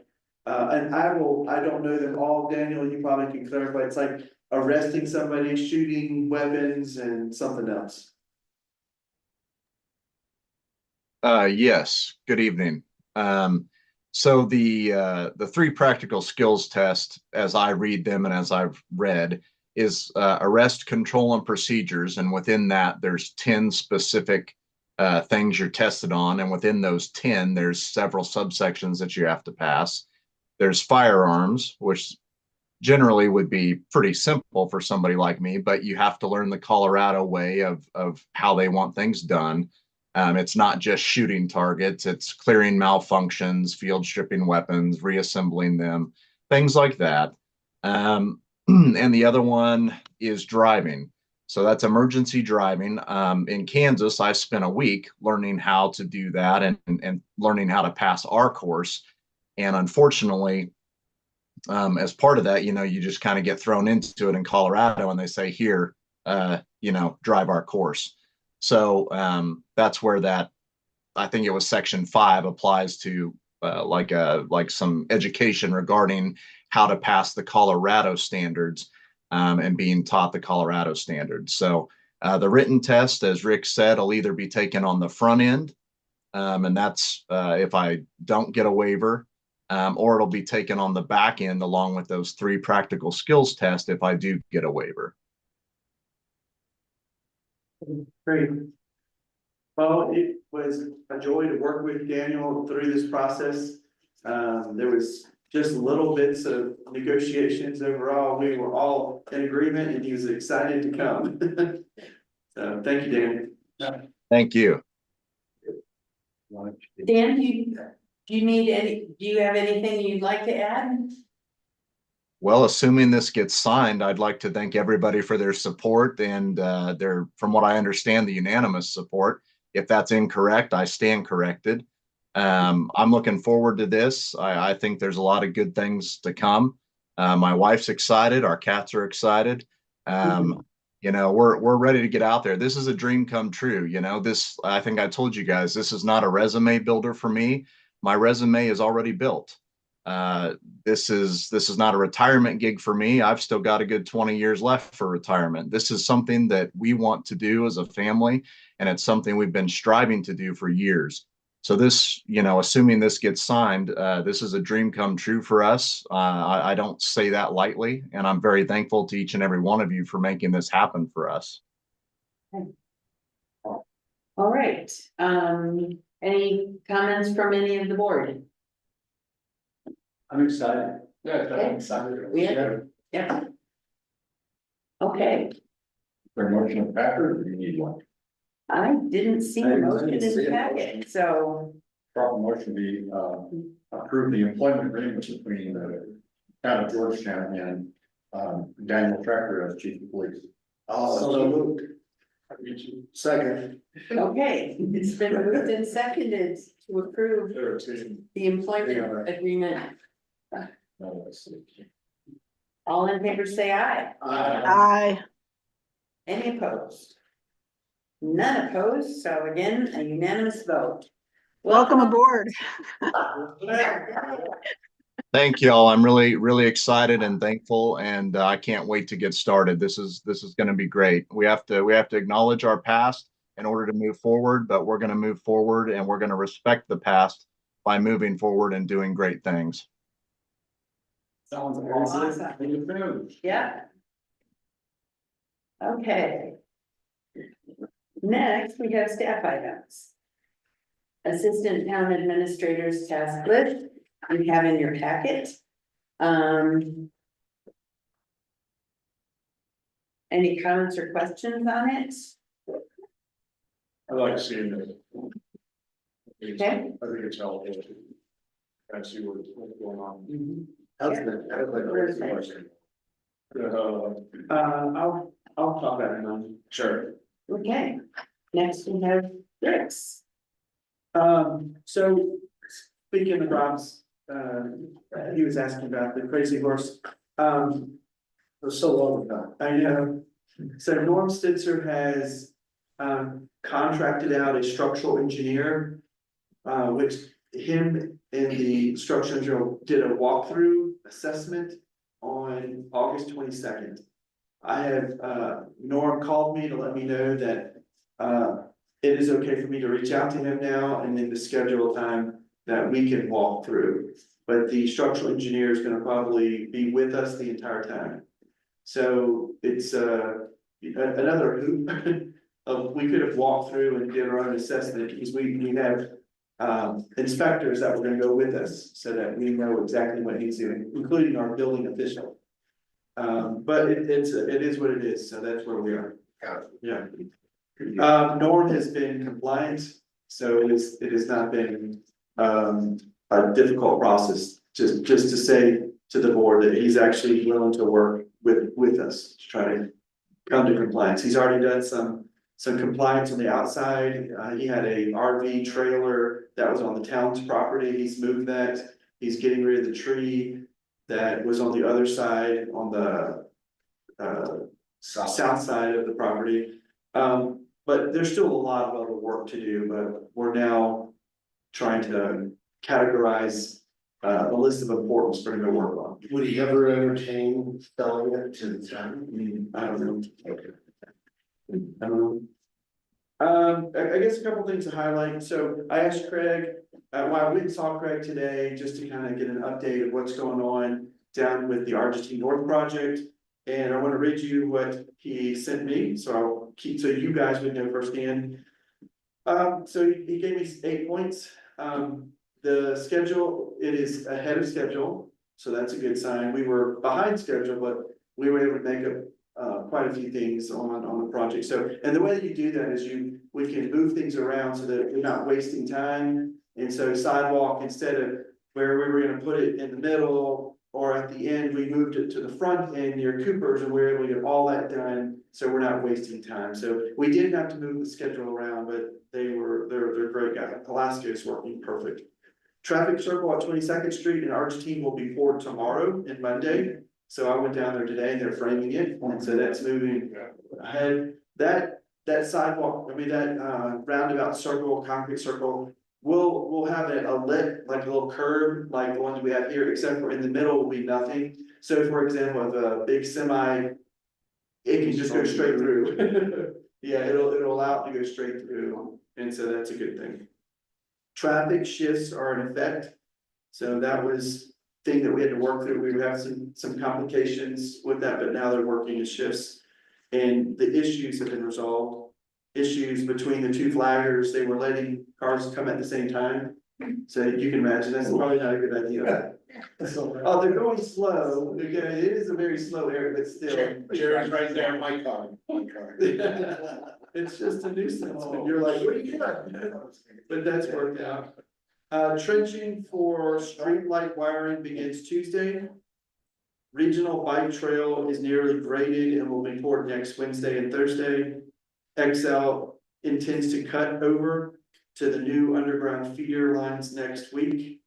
and I don't know them all, Daniel, you probably can clarify. It's like arresting somebody, shooting weapons and something else. Yes, good evening. So the 3 practical skills test, as I read them and as I've read, is arrest, control, and procedures. And within that, there's 10 specific things you're tested on. And within those 10, there's several subsections that you have to pass. There's firearms, which generally would be pretty simple for somebody like me, but you have to learn the Colorado way of how they want things done. It's not just shooting targets, it's clearing malfunctions, field stripping weapons, reassembling them, things like that. And the other one is driving. So that's emergency driving. In Kansas, I spent a week learning how to do that and learning how to pass our course. And unfortunately, as part of that, you just kind of get thrown into it in Colorado and they say, here, drive our course. So that's where that, I think it was section 5 applies to like some education regarding how to pass the Colorado standards and being taught the Colorado standards. So the written test, as Rick said, will either be taken on the front end, and that's if I don't get a waiver, or it'll be taken on the back end along with those 3 practical skills tests if I do get a waiver. Great. Well, it was a joy to work with Daniel through this process. There was just little bits of negotiations. Overall, we were all in agreement and he was excited to come. So thank you, Dan. Thank you. Dan, do you have anything you'd like to add? Well, assuming this gets signed, I'd like to thank everybody for their support and from what I understand, the unanimous support. If that's incorrect, I stand corrected. I'm looking forward to this. I think there's a lot of good things to come. My wife's excited. Our cats are excited. We're ready to get out there. This is a dream come true. I think I told you guys, this is not a resume builder for me. My resume is already built. This is not a retirement gig for me. I've still got a good 20 years left for retirement. This is something that we want to do as a family, and it's something we've been striving to do for years. So this, assuming this gets signed, this is a dream come true for us. I don't say that lightly, and I'm very thankful to each and every one of you for making this happen for us. All right. Any comments from any of the board? I'm excited. Yeah, Okay. I'm excited. Yeah. Okay, For a motion Packard, you need one. I didn't see I the didn't motion in see the it. packet, so, Proper motion be, approve the employment agreement between the town of Georgetown and, Daniel Tracker as chief of police. So moved. Second. okay, it's been moved and seconded to approve the employment agreement. All in favor, say aye. Aye. Any opposed? None opposed, so again, a unanimous vote. Welcome aboard. Thank you all. I'm really, really excited and thankful, and I can't wait to get started. This is going to be great. We have to acknowledge our past in order to move forward, but we're going to move forward and we're going to respect the past by moving forward and doing great things. Sounds awesome. Yeah. Okay. Next, we have staff items. Assistant Town Administrator's task list, you have in your packet. Any comments or questions on it? I like seeing it. Okay. I think it's helpful to kind of see what's going on. I'll talk about it now. Sure. Okay, next we have Rick's. So speaking of Rob's, he was asking about the crazy horse. It was so long ago. I know. So Norm Stitzer has contracted out a structural engineer, which him and the structural engineer did a walkthrough assessment on August 22nd. I have, Norm called me to let me know that, it is okay for me to reach out to him now and then to schedule a time that we can walk through. But the structural engineer is gonna probably be with us the entire time. So it's, another hoop of, we could have walked through and did our own assessment, because we have inspectors that were gonna go with us, so that we know exactly what he's doing, including our building official. But it is what it is, so that's where we are. Yeah. Norm has been compliant, so it has not been, a difficult process, just to say to the board that he's actually willing to work with us to try to come to compliance. He's already done some compliance on the outside. He had a RV trailer that was on the town's property. He's moved that. He's getting rid of the tree that was on the other side, on the south side of the property. But there's still a lot of other work to do, but we're now trying to categorize a list of importance for him to work on. Would he ever entertain selling it to the town? I don't know. I don't know. I guess a couple things to highlight. So I asked Craig, well, I went and saw Craig today just to kind of get an update of what's going on down with the Argentine North project. And I want to read you what he sent me, so I'll keep, so you guys would know firsthand. So he gave me 8 points. The schedule, it is ahead of schedule, so that's a good sign. We were behind schedule, but we were able to make up quite a few things on the project. So, and the way that you do that is we can move things around so that we're not wasting time. And so sidewalk, instead of where we were gonna put it in the middle or at the end, we moved it to the front end near Cooper's, and we were able to get all that done, so we're not wasting time. So we did have to move the schedule around, but they're great guys. Alaska is working perfect. Traffic circle at 22nd Street in Argentine will be poured tomorrow and Monday. So I went down there today and they're framing it, and so that's moving ahead. That sidewalk, I mean, that roundabout circle, concrete circle, we'll have a lit, like a little curb, like the ones we have here, except for in the middle will be nothing. So for example, if a big semi, it can just go straight through. Yeah, it'll allow it to go straight through, and so that's a good thing. Traffic shifts are in effect, so that was thing that we had to work through. We would have some complications with that, but now they're working in shifts. And the issues have been resolved. Issues between the two flaggers, they were letting cars come at the same time. So you can imagine, that's probably not a good idea. Oh, they're going slow, because it is a very slow area, but still. Jerry's right there in my car. It's just a nuisance, but you're like, what are you doing? But that's worked out. Trenching for street light wiring begins Tuesday. Regional bike trail is nearly graded and will be poured next Wednesday and Thursday. XL intends to cut over to the new underground feeder lines next week.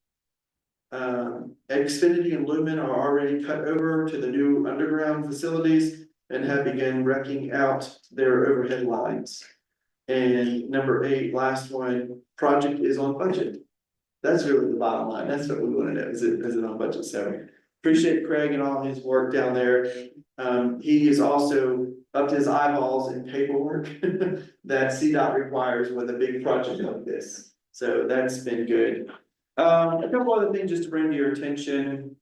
Xfinity and Lumen are already cut over to the new underground facilities and have begun wrecking out their overhead lines. And number 8, last one, project is on budget. That's really the bottom line. That's what we want to know. Is it on budget? So appreciate Craig and all his work down there. He is also up to his eyeballs in paperwork that CDOT requires with a big project like this. So that's been good. A couple other things just to bring to your attention.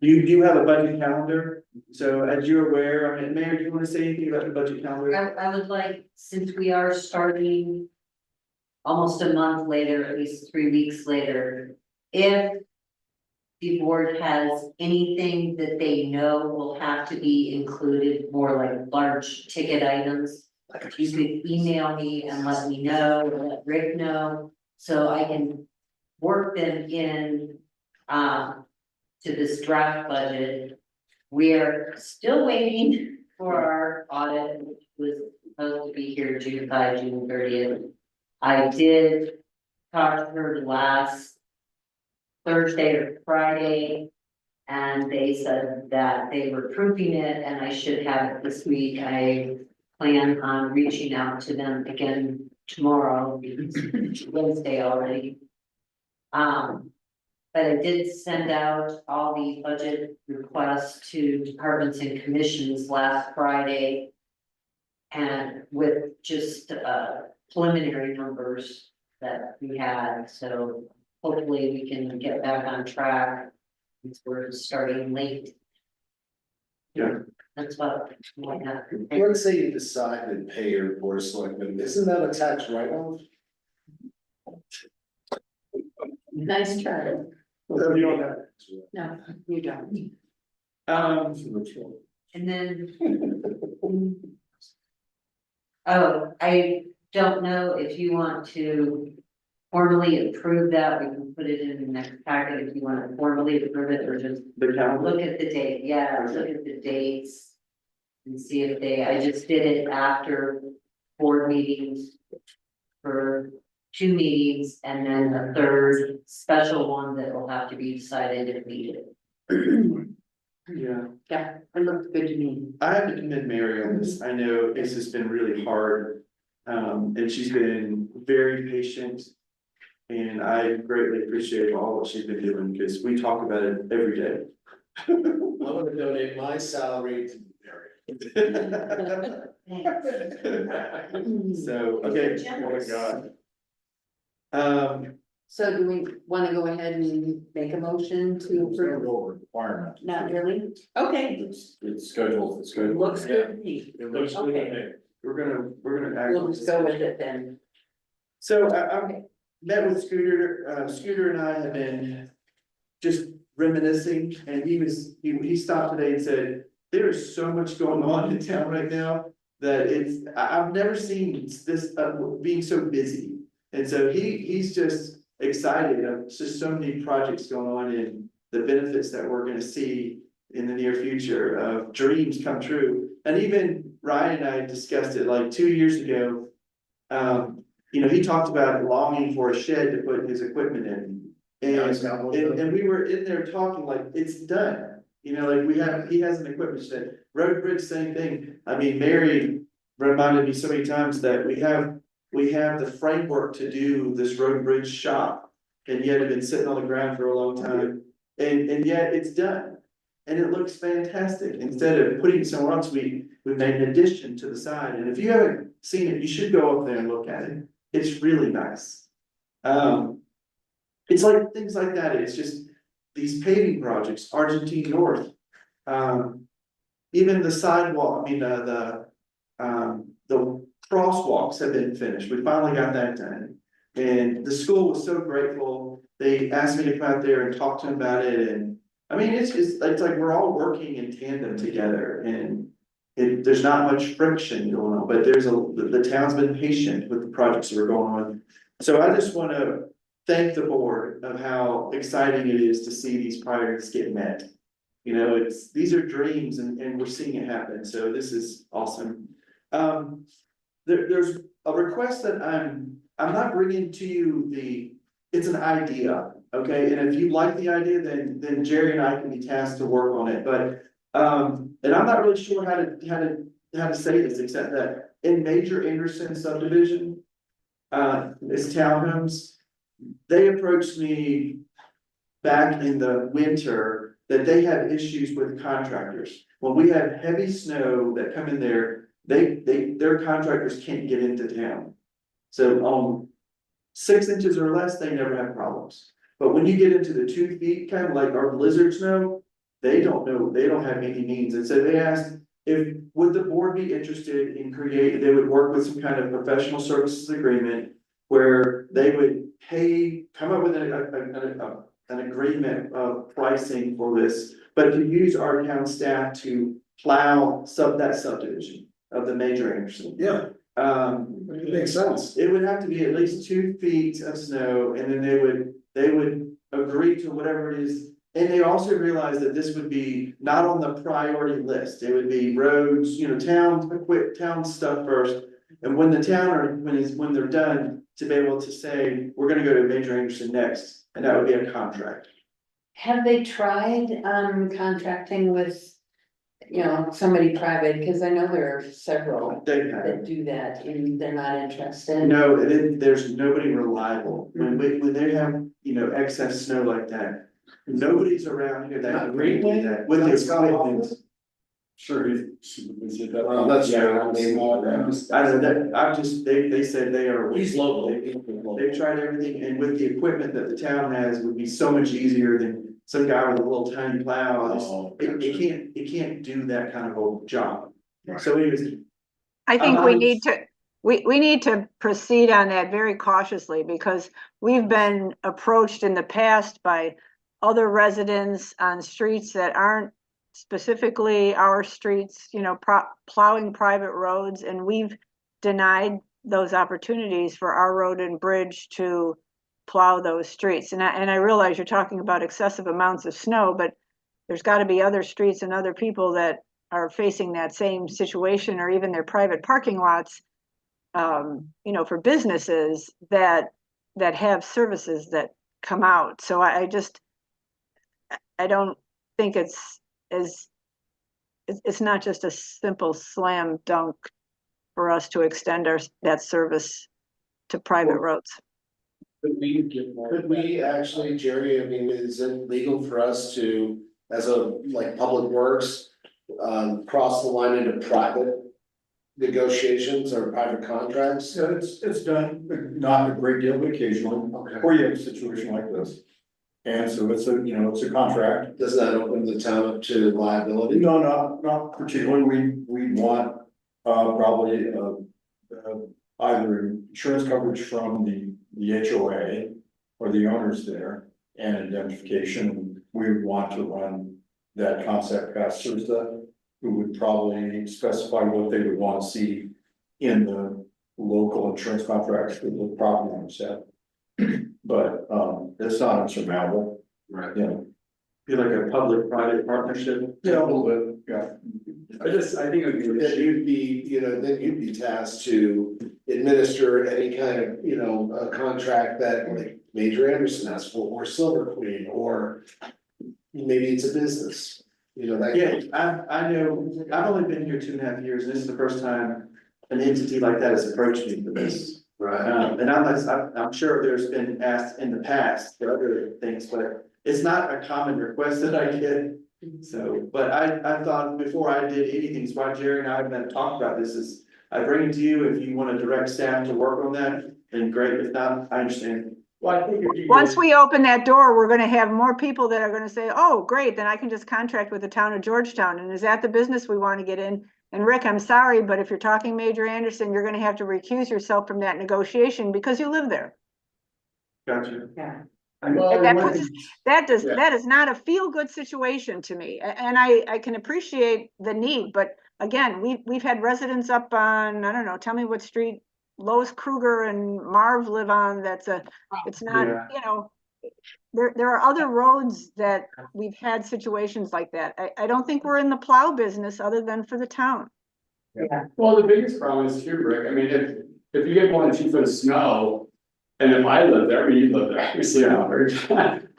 You have a budget calendar, so as you're aware, I mean, Mayor, do you want to say anything about the budget calendar? I would like, since we are starting almost a month later, at least 3 weeks later, if the board has anything that they know will have to be included, more like large ticket items, you could email me and let me know, or let Rick know, so I can work them in to this draft budget. We are still waiting for our audit, which was supposed to be here June 30th. I did talk to her last Thursday or Friday, and they said that they were proofing it and I should have it this week. I plan on reaching out to them again tomorrow, because it's Wednesday already. But I did send out all the budget requests to departments and commissions last Friday. And with just preliminary numbers that we had, so hopefully we can get back on track. We're starting late. Yeah, That's what, why not? Let's say you decide to pay your board of selectmen, isn't that a tax write-off? Nice try. So you don't have- No, you don't. And then. Oh, I don't know if you want to formally approve that, we can put it in the next packet if you want to formally approve it, or just The calendar. look at the date, yeah, look at the dates. And see if they, I just did it after board meetings. For 2 meetings and then a third special one that will have to be decided if needed. Yeah. Yeah, it looks good to me. I have to commend Mary on this. I know this has been really hard. And she's been very patient. And I greatly appreciate all what she's been doing because we talk about it every day. I'm gonna donate my salary to Mary. So, okay. Oh my God. So do we wanna go ahead and make a motion to approve? Requirement. Not really? Okay, It's scheduled, it's scheduled. looks good to me. It looks good to me. We're gonna. act We'll on just this. go with it then. So I met with Scooter, Scooter and I have been just reminiscing, and he stopped today and said, there is so much going on in town right now. That I've never seen this, being so busy, and so he's just excited of just so many projects going on and the benefits that we're gonna see in the near future of dreams come true. And even Ryan and I discussed it like 2 years ago. He talked about longing for a shed to put his equipment in. And we were in there talking like, it's done, like he has an equipment shed, road bridge, same thing. I mean, Mary reminded me so many times that we have the framework to do this road bridge shop. And yet it's been sitting on the ground for a long time, and yet it's done. And it looks fantastic. Instead of putting it somewhere else, we made an addition to the side, and if you haven't seen it, you should go up there and look at it. It's really nice. It's like things like that, it's just these paving projects, Argentine North. Even the sidewalk, the crosswalks have been finished, we finally got that done. And the school was so grateful, they asked me to come out there and talk to them about it, and it's like we're all working in tandem together, and there's not much friction going on, but the town's been patient with the projects that are going on. So I just wanna thank the board of how exciting it is to see these priorities get met. These are dreams, and we're seeing it happen, so this is awesome. There's a request that I'm not bringing to you it's an idea, okay? And if you like the idea, then Jerry and I can be tasked to work on it, but, and I'm not really sure how to say this, except that in Major Anderson subdivision, it's townhomes, they approached me back in the winter that they have issues with contractors. When we have heavy snow that come in there, their contractors can't get into town. So, 6 inches or less, they never have problems. But when you get into the 2 feet, kind of like our blizzard snow, they don't have any means. And so they asked would the board be interested in they would work with some kind of professional services agreement where they would come up with an agreement of pricing for this, but to use our town staff to plow that subdivision of the Major Anderson. Yeah, it makes sense. It would have to be at least 2 feet of snow, and then they would agree to whatever it is. And they also realized that this would be not on the priority list. It would be roads, town stuff first. And when when they're done, to be able to say, we're gonna go to Major Anderson next, and that would be a contract. Have they tried, contracting with, somebody private, because I know there are several They have. that do that, and they're not interested. No, there's nobody reliable. When they have, excess snow like that, nobody's around here that Not can really do Greenway? that with the That's got equipment. Sure, Well, that's true. I mean, I know that, they said they are. He's local. They've tried everything, and with the equipment that the town has, it would be so much easier than some guy with a little tiny plow, Oh, it can't do that kind of a job. So anyways, I think I we was- need to, we need to proceed on that very cautiously because we've been approached in the past by other residents on streets that aren't specifically our streets, you know, plowing private roads, and we've denied those opportunities for our road and bridge to plow those streets. And I realize you're talking about excessive amounts of snow, but there's got to be other streets and other people that are facing that same situation, or even their private parking lots, you know, for businesses that have services that come out. So I just, I don't think it's not just a simple slam dunk for us to extend that service to private roads. Could we actually, Jerry, I mean, is it legal for us to, as a, like, public works, cross the line into private negotiations or private contracts? So it's done, but not a great deal, but occasionally, Okay. or you have a situation like this. And so it's a, you know, it's a contract. Does that open the town up to liability? No, not particularly. We want, probably, either insurance coverage from the HOA or the owners there and indemnification. We would want to run that concept past Sursa, who would probably specify what they would want to see in the local insurance contracts that the property owners have. But, it's not insurmountable, Right. you know. Be like a public-private partnership. Yeah, a little bit, yeah. I think it would be. Then you'd be, you know, then you'd be tasked to administer any kind of, you know, a contract that like Major Anderson asked for, or Silver Queen, or maybe it's a business, you know, that. Yeah, I know, I've only been here 2.5 years, and this is the first time an entity like that has approached me for this. Right. And I'm sure there's been asked in the past for other things, but it's not a common request that I get. So, but I thought before I did anything, so why Jerry and I have been talked about this is, I bring it to you, if you want to direct staff to work on that, then great, if not, I understand. Well, I think if you. Once we open that door, we're gonna have more people that are gonna say, oh, great, then I can just contract with the town of Georgetown. And is that the business we want to get in? And Rick, I'm sorry, but if you're talking Major Anderson, you're gonna have to recuse yourself from that negotiation because you live there. Gotcha. Yeah. And that Yeah. that is not a feel-good situation to me. And I can appreciate the need, but again, we've had residents up on, I don't know, tell me what street Lois Kruger and Marv live on, it's not, Yeah. you know, there are other roads that we've had situations like that. I don't think we're in the plow business other than for the town. Well, the biggest problem is too, Rick, I mean, if you get more than 2 foot of snow. And if I live there, I mean, you live there, obviously,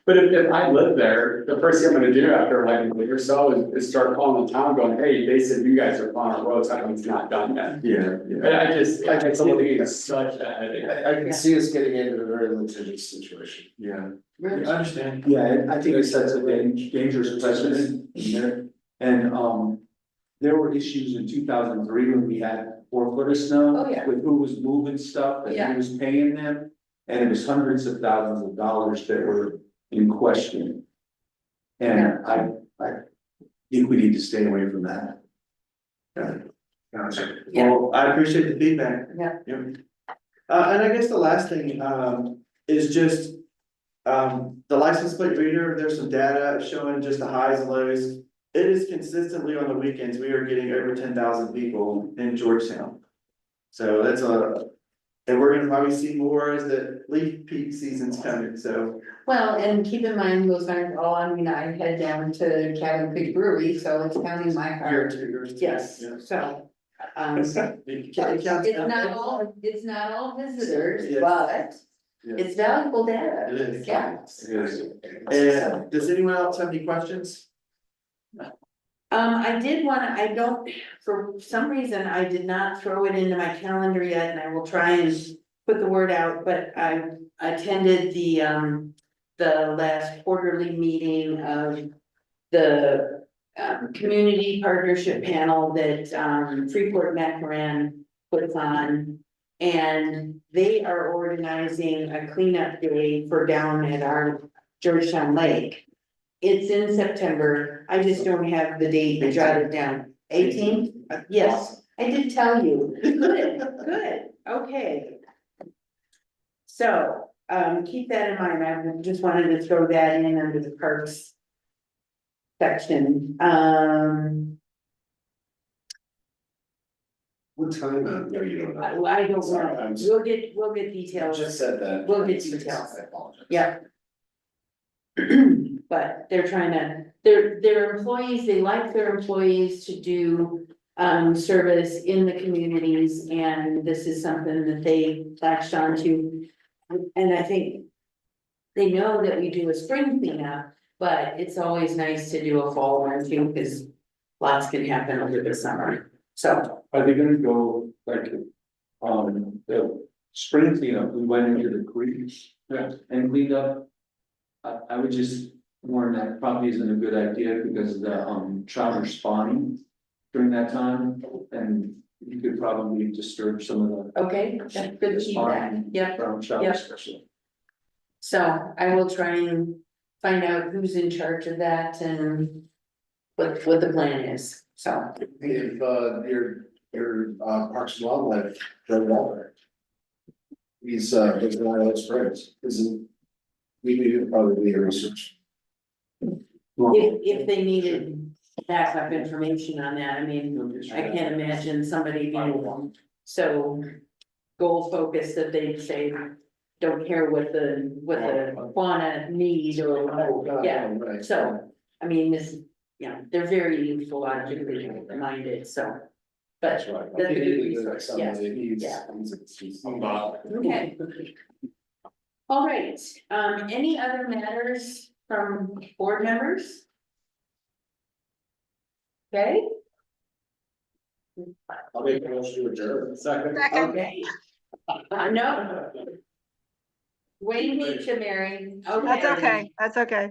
but if I live there, the first thing I'm gonna do after like a week or so is start calling the town going, hey, they said you guys are on our roads, how come it's not done yet? Yeah. And I just think it's such a headache. I can see us getting into a very litigious situation. Yeah, I understand. Yeah, I think it sets a dangerous precedent in there. And, there were issues in 2003 when we had 4 foot of snow. Oh, yeah. With who was moving stuff and Yeah. who was paying them. And it was hundreds of thousands of dollars that were in question. And I think we need to stay away from that. Gotcha. Yeah. Well, I appreciate the feedback. Yeah. And I guess the last thing, is just, the license plate reader, there's some data showing just the highs and lows. It is consistently on the weekends, we are getting over 10,000 people in Georgetown. So that's and we're gonna probably see more as the leaf peak season's coming, so. Well, and keep in mind, those aren't all, I mean, I head down to Cabin Creek Brewery, so it's counting my Year car. to year. Yes, Yeah. so, It counts- it's not all visitors, Yes. but Yeah. it's valuable data. It is. Yeah. It is. And does anyone else have any questions? I did wanna, I don't, for some reason, I did not throw it into my calendar yet, and I will try and put the word out, but I attended the last quarterly meeting of the community partnership panel that Freeport Macaran puts on. And they are organizing a cleanup day for down at our Georgetown Lake. It's in September, I just don't have the date jotted down, 18th. Yes, I did tell you, good, okay. So, keep that in mind, I just wanted to throw that in under the parks section, What time, no, you don't know. I don't Sorry, know, I'm we'll get I details. just said that. We'll get details. I apologize. Yeah. But they're trying to, their employees, they like their employees to do service in the communities, and this is something that they latched onto. And I think they know that we do a spring cleanup, but it's always nice to do a fall one too, because lots can happen over the summer, so. Are they gonna go like, the spring cleanup, we went into the creeks. Yeah. And cleaned up. I would just warn that probably isn't a good idea because the, trout are spawning during that time. And you could probably disturb some of Okay, that's good feedback, the yep. brown trout Yep. especially. So I will try and find out who's in charge of that and what the plan is, so. If, your, Parks and Wildlife, Joe Walker. He's in Island Springs, isn't, we do probably a research. If they needed backup information on that, I mean, I can't imagine somebody being so goal focused that they'd say, don't care what the fauna need or, yeah, Right. so, I mean, this, they're very ufologically minded, so. But That's right. that's a good Typically, resource, some yes, of it needs- yeah. needs- Okay. All right, any other matters from board members? Okay, I'll make a motion to adjourn. Second. okay. No. Wayne beat you, Mary. Okay. That's okay, that's okay.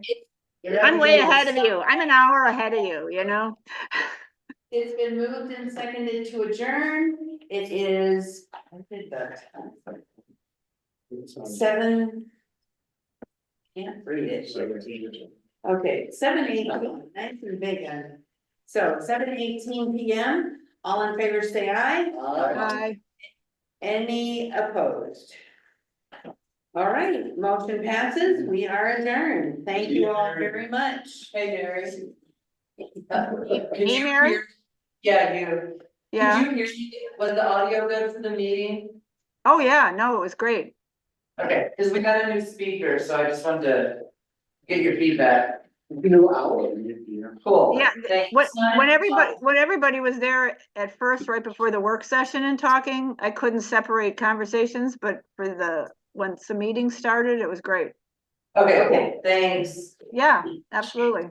Yeah, I'm way it is. ahead of you. I'm an hour ahead of you, you know? It's been moved and seconded to adjourn. It is, I did that. 7. Can't read it. Okay, 7:18, nice and big one. So 7:18 PM, all in favor say aye. Bye. Any opposed? All right, motion passes, we are adjourned. Thank you all very much. Hey, Mary. Me, Mary? Yeah, you. Yeah. Did you hear, was the audio good for the meeting? Oh, yeah, no, it was great. Okay, cause we got a new speaker, so I just wanted to get your feedback. Cool. Yeah, Thanks. when everybody was there at first, right before the work session and talking, I couldn't separate conversations, but once the meeting started, it was great. Okay, thanks. Yeah, absolutely.